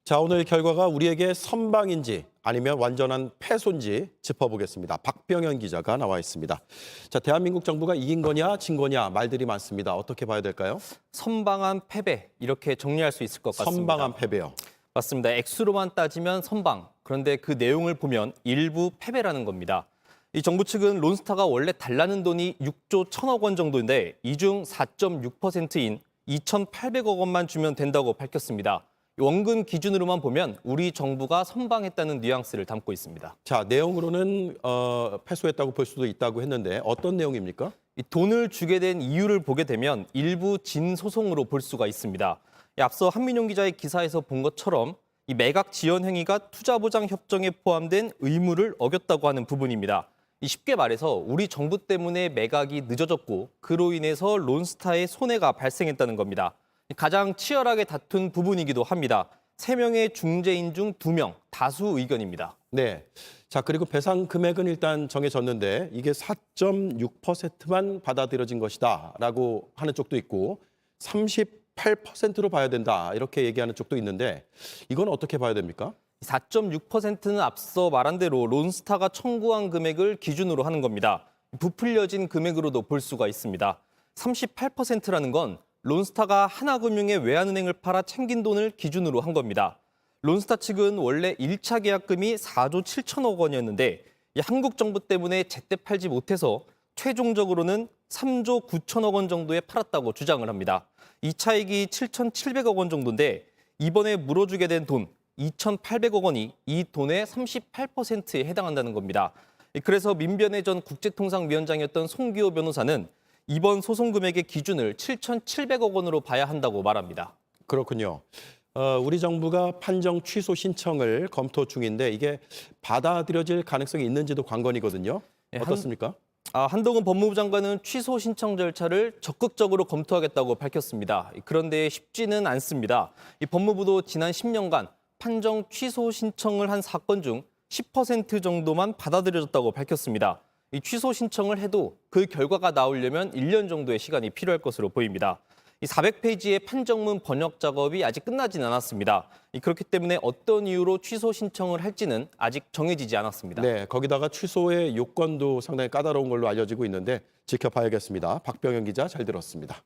자, 오늘 결과가 우리에게 선방인지 아니면 완전한 패소인지 짚어보겠습니다. 박병현 기자가 나와 있습니다. 자, 대한민국 정부가 이긴 거냐 진 거냐 말들이 많습니다. 어떻게 봐야 될까요? 선방한 패배 이렇게 정리할 수 있을 것 같습니다. 선방한 패배요. 맞습니다. 액수로만 따지면 선방. 그런데 그 내용을 보면 일부 패배라는 겁니다. 이 정부 측은 론스타가 원래 달라는 돈이 6조 1천억 원 정도인데 이 중 4.6%인 2,800억 원만 주면 된다고 밝혔습니다. 원금 기준으로만 보면 우리 정부가 선방했다는 뉘앙스를 담고 있습니다. 자, 내용으로는 패소했다고 볼 수도 있다고 했는데 어떤 내용입니까? 이 돈을 주게 된 이유를 보게 되면 일부 진소송으로 볼 수가 있습니다. 앞서 한민용 기자의 기사에서 본 것처럼 이 매각 지연 행위가 투자보장 협정에 포함된 의무를 어겼다고 하는 부분입니다. 쉽게 말해서 우리 정부 때문에 매각이 늦어졌고 그로 인해서 론스타의 손해가 발생했다는 겁니다. 가장 치열하게 다툰 부분이기도 합니다. 3명의 중재인 중 2명, 다수 의견입니다. 네. 자, 그리고 배상 금액은 일단 정해졌는데 이게 4.6%만 받아들여진 것이다라고 하는 쪽도 있고 38%로 봐야 된다 이렇게 얘기하는 쪽도 있는데 이건 어떻게 봐야 됩니까? 4.6%는 앞서 말한 대로 론스타가 청구한 금액을 기준으로 하는 겁니다. 부풀려진 금액으로도 볼 수가 있습니다. 38%라는 건 론스타가 하나금융의 외환은행을 팔아 챙긴 돈을 기준으로 한 겁니다. 론스타 측은 원래 1차 계약금이 4조 7천억 원이었는데 한국 정부 때문에 제때 팔지 못해서 최종적으로는 3조 9천억 원 정도에 팔았다고 주장을 합니다. 이 차익이 7,700억 원 정도인데 이번에 물어주게 된 돈 2,800억 원이 이 돈의 38%에 해당한다는 겁니다. 그래서 민변의 전 국제통상위원장이었던 송기호 변호사는 이번 소송 금액의 기준을 7,700억 원으로 봐야 한다고 말합니다. 그렇군요. 우리 정부가 판정 취소 신청을 검토 중인데 이게 받아들여질 가능성이 있는지도 관건이거든요. 어떻습니까? 한동훈 법무부 장관은 취소 신청 절차를 적극적으로 검토하겠다고 밝혔습니다. 그런데 쉽지는 않습니다. 이 법무부도 지난 10년간 판정 취소 신청을 한 사건 중 10% 정도만 받아들여졌다고 밝혔습니다. 이 취소 신청을 해도 그 결과가 나오려면 1년 정도의 시간이 필요할 것으로 보입니다. 이 400페이지의 판정문 번역 작업이 아직 끝나진 않았습니다. 그렇기 때문에 어떤 이유로 취소 신청을 할지는 아직 정해지지 않았습니다. 네, 거기다가 취소의 요건도 상당히 까다로운 걸로 알려지고 있는데 지켜봐야겠습니다. 박병현 기자 잘 들었습니다.